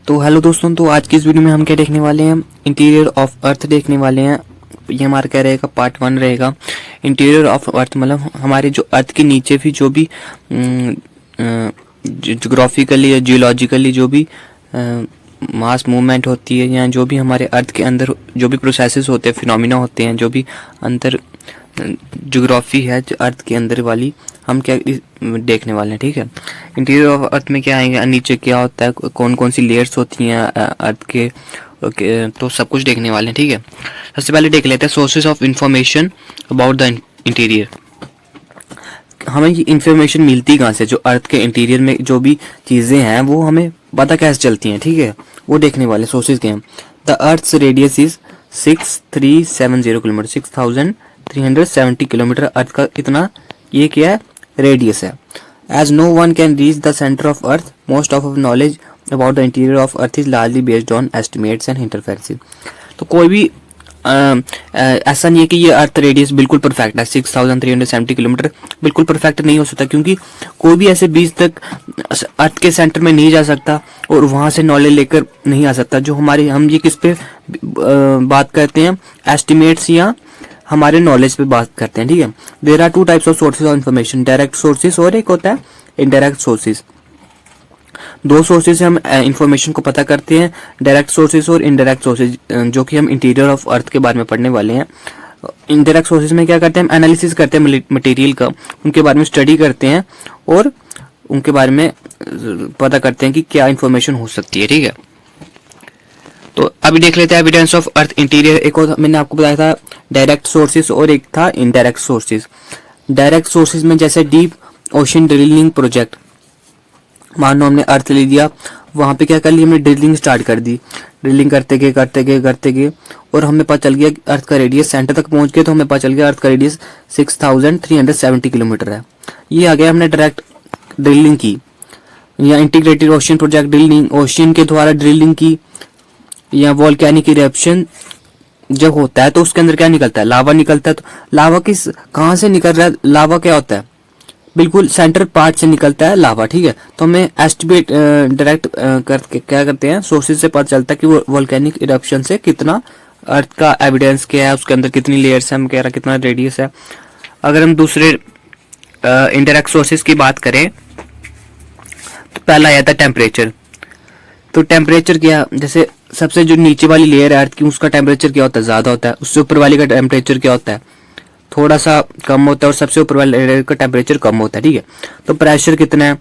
तो हेलो दोस्तों, तो आज की इस वीडियो में हम क्या देखने वाले हैं, इंटीरियर ऑफ अर्थ देखने वाले हैं। ये हमारा क्या रहेगा, पार्ट 1 रहेगा। इंटीरियर ऑफ अर्थ मतलब हमारे जो अर्थ के नीचे भी जो भी जोग्राफिकली या जियोलॉजिकली जो भी मास मूवमेंट होती है, या जो भी हमारे अर्थ के अंदर जो भी प्रोसेसेस होते हैं, फिनोमिना होते हैं, जो भी अंदर जोग्राफी है जो अर्थ के अंदर वाली, हम क्या देखने वाले हैं। ठीक है, इंटीरियर ऑफ अर्थ में क्या आएंगे, नीचे क्या होता है, कौन कौन सी लेयर्स होती हैं अर्थ के, तो सब कुछ देखने वाले हैं। ठीक है, सबसे पहले देख लेते हैं sources of information about the interior. हमें ये इंफॉर्मेशन मिलती कहाँ से, जो अर्थ के इंटीरियर में जो भी चीज़ें हैं वो हमें पता कैसे चलती हैं। ठीक है, वो देखने वाले सोर्सेज के हैं। The earth's radius is 6370 kilometre, 6370 kilometre earth का कितना, ये क्या है, रेडियस है। As no one can reach the centre of earth, most of knowledge about the interior of earth is largely based on estimates and interferences. तो कोई भी ऐसा नहीं है कि ये अर्थ रेडियस बिल्कुल परफेक्ट है। 6370 किलोमीटर बिल्कुल परफेक्ट नहीं हो सकता, क्योंकि कोई भी ऐसे बीच तक अर्थ के सेंटर में नहीं जा सकता और वहां से नॉलेज लेकर नहीं आ सकता। जो हमारे, हम ये किस पे बात करते हैं, एस्टिमेट्स या हमारे नॉलेज पे बात करते हैं। ठीक है, there are two types of sources of information, direct sources और एक होता है इनडायरेक्ट सोर्सेज। दो सोर्सेज से हम इंफॉर्मेशन को पता करते हैं, डायरेक्ट सोर्सेज और इनडायरेक्ट सोर्सेज, जो कि हम इंटीरियर ऑफ अर्थ के बारे में पढ़ने वाले हैं। इनडायरेक्ट सोर्सेज में क्या करते हैं, हम एनालिसिस करते हैं मटेरियल का, उनके बारे में स्टडी करते हैं और उनके बारे में पता करते हैं कि क्या इंफॉर्मेशन हो सकती है। ठीक है, तो अभी देख लेते हैं एविडेंस ऑफ अर्थ इंटीरियर। एक और मैंने आपको बताया था डायरेक्ट सोर्सेज और एक था इनडायरेक्ट सोर्सेज। डायरेक्ट सोर्सेज में जैसे डीप ओशन ड्रिलिंग प्रोजेक्ट, मान लो हमने अर्थ ले लिया, वहां पे क्या कर लिया, हमने ड्रिलिंग स्टार्ट कर दी। ड्रिलिंग करते गए और हमें पता चल गया अर्थ का रेडियस, सेंटर तक पहुंच गए तो हमें पता चल गया अर्थ का रेडियस 6370 किलोमीटर है। ये आ गया, हमने डायरेक्ट ड्रिलिंग की। या integrated ocean project, drilling ocean के द्वारा ड्रिलिंग की। या वोल्केनिक इरप्शन जब होता है तो उसके अंदर क्या निकलता है, लावा निकलता है। तो लावा किस, कहां से निकल रहा है, लावा क्या होता है, बिल्कुल सेंटर पार्ट से निकलता है लावा। ठीक है, तो हमें एस्टिमेट डायरेक्ट करके क्या करते हैं, सोर्सेज से पता चलता है कि वो वोल्केनिक इरप्शन से कितना अर्थ का एविडेंस क्या है, उसके अंदर कितनी लेयर्स है, हम कह रहा कितना रेडियस है। अगर हम दूसरे इनडायरेक्ट सोर्सेज की बात करें तो पहला आया था टेम्परेचर। तो टेम्परेचर क्या, जैसे सबसे जो नीचे वाली लेयर है अर्थ की, उसका टेम्परेचर क्या होता है, ज्यादा होता है। उससे ऊपर वाली का टेम्परेचर क्या होता है, थोड़ा सा कम होता है, और सबसे ऊपर वाले लेयर का टेम्परेचर कम होता है। ठीक है, तो प्रेशर कितना है,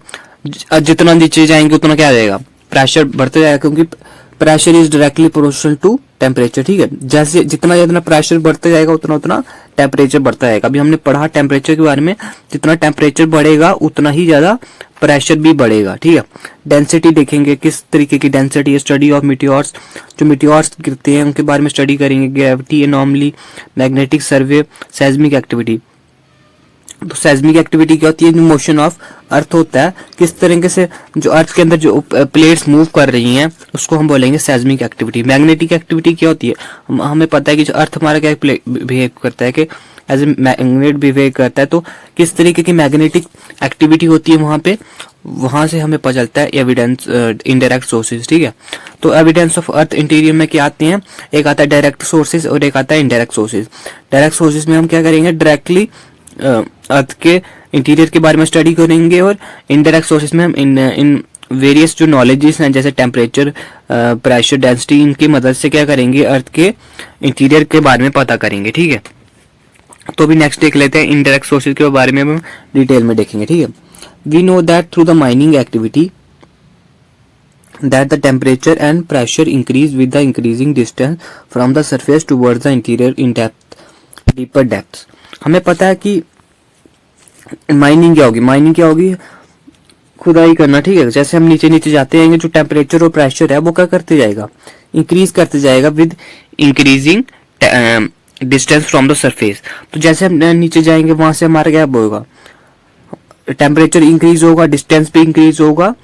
जितना नीचे जाएंगे उतना क्या रहेगा, प्रेशर बढ़ते जाएगा, क्योंकि pressure is directly proportional to temperature. ठीक है, जैसे जितना जितना प्रेशर बढ़ते जाएगा उतना उतना टेम्परेचर बढ़ता जाएगा। अभी हमने पढ़ा टेम्परेचर के बारे में, जितना टेम्परेचर बढ़ेगा उतना ही ज्यादा प्रेशर भी बढ़ेगा। ठीक है, डेंसिटी देखेंगे, किस तरीके की डेंसिटी है, स्टडी ऑफ मीटियोर्स, जो मीटियोर्स गिरते हैं उनके बारे में स्टडी करेंगे। ग्रेविटी, एनॉमली, मैग्नेटिक सर्वे, सेस्मिक एक्टिविटी। तो सेस्मिक एक्टिविटी क्या होती है, जो मोशन ऑफ अर्थ होता है, किस तरीके से जो अर्थ के अंदर जो प्लेट्स मूव कर रही हैं उसको हम बोलेंगे सेस्मिक एक्टिविटी। मैग्नेटिक एक्टिविटी क्या होती है, हमें पता है कि जो अर्थ हमारा क्या बिहेव करता है, कि एज ए मैग्नेट बिहेव करता है। तो किस तरीके की मैग्नेटिक एक्टिविटी होती है वहां पे, वहां से हमें पता चलता है एविडेंस इनडायरेक्ट सोर्सेज। ठीक है, तो एविडेंस ऑफ अर्थ इंटीरियर में क्या आते हैं, एक आता है डायरेक्ट सोर्सेज और एक आता है इनडायरेक्ट सोर्सेज। डायरेक्ट सोर्सेज में हम क्या करेंगे, डायरेक्टली अर्थ के इंटीरियर के बारे में स्टडी करेंगे, और इनडायरेक्ट सोर्सेज में हम इन वेरियस जो नॉलेजेस हैं, जैसे टेम्परेचर, प्रेशर, डेंसिटी, इनकी मदद से क्या करेंगे, अर्थ के इंटीरियर के बारे में पता करेंगे। ठीक है, तो अभी नेक्स्ट देख लेते हैं इनडायरेक्ट सोर्सेज के बारे में हम डिटेल में देखेंगे। ठीक है, we know that through the mining activity that the temperature and pressure increase with the increasing distance from the surface towards the interior in depth, deeper depths। हमें पता है कि माइनिंग क्या होगी, माइनिंग क्या होगी, खुदाई करना। ठीक है, जैसे हम नीचे नीचे जाते जाएंगे, जो टेम्परेचर और प्रेशर है वो क्या करते जाएगा, इंक्रीज करते जाएगा with increasing distance from the surface. तो जैसे हम नीचे जाएंगे वहां से हमारा क्या होगा, टेम्परेचर इंक्रीज होगा, डिस्टेंस भी इंक्रीज होगा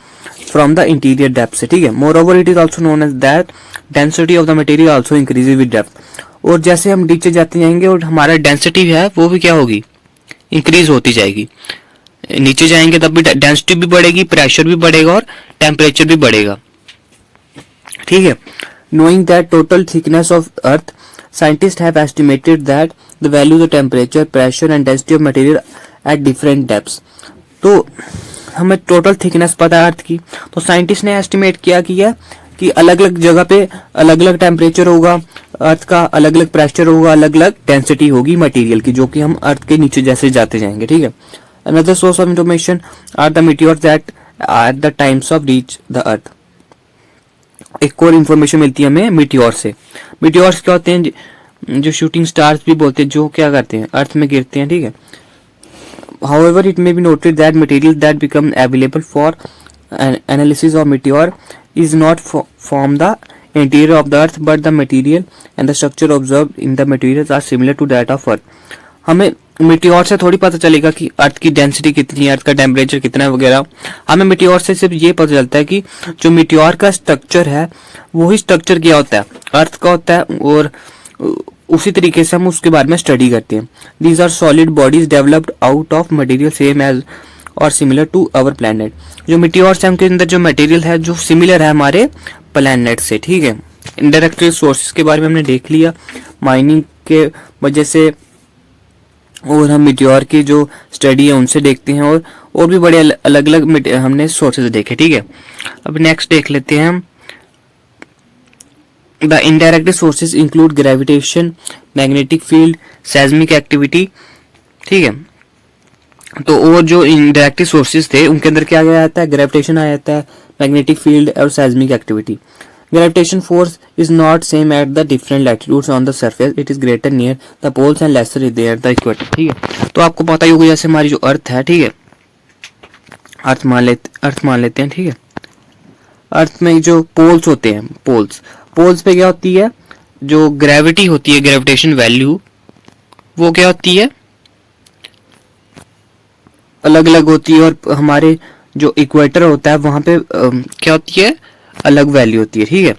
फ्रॉम द इंटीरियर डेप्थ से। ठीक है, moreover it is also known as that density of the material also increases with depth. और जैसे हम नीचे जाते जाएंगे और हमारा डेंसिटी है वो भी क्या होगी, इंक्रीज होती जाएगी। नीचे जाएंगे तब भी डेंसिटी भी बढ़ेगी, प्रेशर भी बढ़ेगा और टेम्परेचर भी बढ़ेगा। ठीक है। Knowing that total thickness of earth, scientist have estimated that the value the temperature, pressure and density of material at different depths. तो हमें टोटल थिकनेस पता है अर्थ की, तो साइंटिस्ट ने एस्टिमेट किया कि अलग अलग जगह पे अलग अलग टेम्परेचर होगा अर्थ का, अलग अलग प्रेशर होगा, अलग अलग डेंसिटी होगी मटेरियल की, जो कि हम अर्थ के नीचे जैसे जाते जाएंगे, ठीक है। Another source of information are the meteors that at the times of reach the earth. एक और इंफॉर्मेशन मिलती है हमें मीटियोर से। मीटियोर्स क्या होते हैं, जो शूटिंग स्टार्स भी बोलते हैं, जो क्या करते हैं अर्थ में गिरते हैं, ठीक है। However, it may be noted that material that become available for analysis of meteor is not from the interior of the earth, but the material and the structure observed in the materials are similar to that of earth. हमें meteor से थोड़ी पता चलेगा कि अर्थ की density कितनी है, अर्थ का टेम्परेचर कितना है वगैरह। हमें मीटियोर से सिर्फ ये पता चलता है कि जो मीटियोर का स्ट्रक्चर है वही स्ट्रक्चर क्या होता है, अर्थ का होता है, और उसी तरीके से हम उसके बारे में स्टडी करते हैं। These are solid bodies developed out of material same as और सिमिलर टू अवर प्लैनेट। जो मीटियोर्स है उनके अंदर जो मटेरियल है जो सिमिलर है हमारे प्लैनेट से, ठीक है। इनडायरेक्ट सोर्सेज के बारे में हमने देख लिया, माइनिंग के वजह से, और हम मीटियोर की जो स्टडी है उनसे देखते हैं, और भी बड़े अलग अलग हमने सोर्सेज देखे, ठीक है। अब नेक्स्ट देख लेते हैं हम। The indirect sources include gravitation, magnetic field, seismic activity, ठीक है। तो और जो indirect sources थे उनके अंदर क्या आ जाता है, ग्रेविटेशन आ जाता है, मैग्नेटिक फील्ड और seismic activity। Gravitation force is not same at the different latitudes on the surface, it is greater near the poles and lesser near the equator, ठीक है। तो आपको पता ही होगा, जैसे हमारी जो अर्थ है, ठीक है, अर्थ मान लेते हैं, ठीक है। अर्थ में जो पोल्स होते हैं, पोल्स पे क्या होती है, जो ग्रेविटी होती है, ग्रेविटेशन वैल्यू, वो क्या होती है, अलग अलग होती है, और हमारे जो इक्वेटर होता है वहां पे क्या होती है, अलग वैल्यू होती है, ठीक है।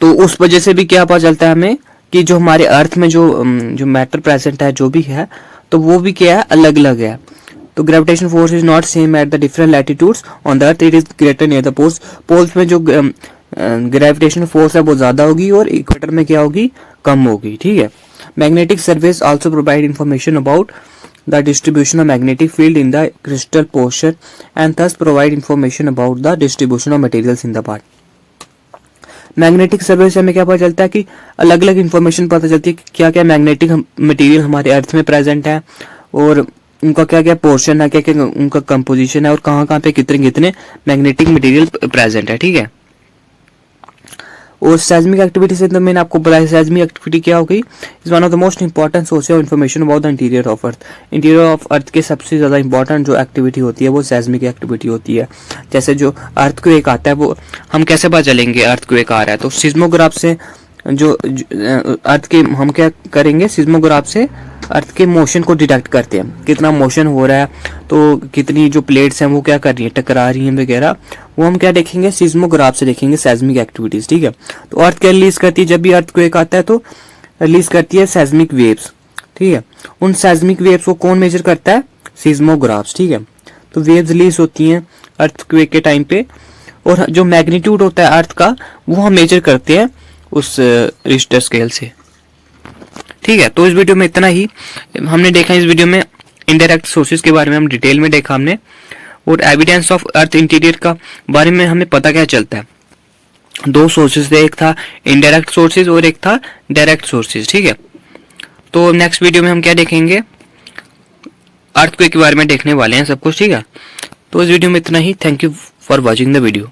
तो उस वजह से भी क्या पता चलता है हमें कि जो हमारे अर्थ में जो मैटर प्रेजेंट है, जो भी है, तो वो भी क्या है, अलग अलग है। तो gravitation force is not same at the different latitudes on the earth, it is greater near the poles. Poles में जो ग्रेविटेशन फोर्स है वो ज्यादा होगी, और इक्वेटर में क्या होगी, कम होगी, ठीक है। Magnetic surveys also provide information about the distribution of magnetic field in the crystal portion and thus provide information about the distribution of materials in the part. Magnetic survey से हमें क्या पता चलता है कि अलग अलग इंफॉर्मेशन पता चलती है कि क्या क्या मैग्नेटिक मटेरियल हमारे अर्थ में प्रेजेंट है, और उनका क्या क्या पोर्शन है, क्या क्या उनका कंपोजिशन है, और कहाँ कहाँ पे कितने कितने मैग्नेटिक मटेरियल प्रेजेंट है, ठीक है। और सेismic एक्टिविटी से तो मैंने आपको बताया, सेismic एक्टिविटी क्या हो गई, is one of the most important source of information about the interior of earth. Interior of अर्थ के सबसे ज़्यादा इंपॉर्टेंट जो एक्टिविटी होती है वो सेismic एक्टिविटी होती है। जैसे जो अर्थक्वेक आता है, वो हम कैसे पता चलेंगे अर्थक्वेक आ रहा है, तो सिस्मोग्राफ से जो अर्थ के हम क्या करेंगे, सिस्मोग्राफ से अर्थ के मोशन को डिटेक्ट करते हैं, कितना मोशन हो रहा है, तो कितनी जो प्लेट्स हैं वो क्या कर रही हैं, टकरा रही हैं वगैरह, वो हम क्या देखेंगे, सिस्मोग्राफ से देखेंगे, सेismic एक्टिविटीज, ठीक है। तो अर्थ क्या रिलीज करती है, जब भी अर्थक्वेक आता है तो रिलीज करती है सेismic वेव्स, ठीक है। उन सेismic वेव्स को कौन मेजर करता है, सिस्मोग्राफ्स, ठीक है। तो वेव्स रिलीज होती हैं अर्थक्वेक के टाइम पे, और जो मैग्नीट्यूड होता है अर्थ का वो हम मेजर करते हैं उस रिश्टर स्केल से, ठीक है। तो इस वीडियो में इतना ही हमने देखा। इस वीडियो में इनडायरेक्ट सोर्सेज के बारे में हम डिटेल में देखा हमने, और एविडेंस ऑफ अर्थ इंटीरियर का बारे में हमें पता क्या चलता है, दो सोर्सेज थे, एक था इनडायरेक्ट सोर्सेज और एक था डायरेक्ट सोर्सेज, ठीक है। तो नेक्स्ट वीडियो में हम क्या देखेंगे, अर्थक्वेक के बारे में देखने वाले हैं सब कुछ, ठीक है। तो इस वीडियो में इतना ही। Thank you for watching the video.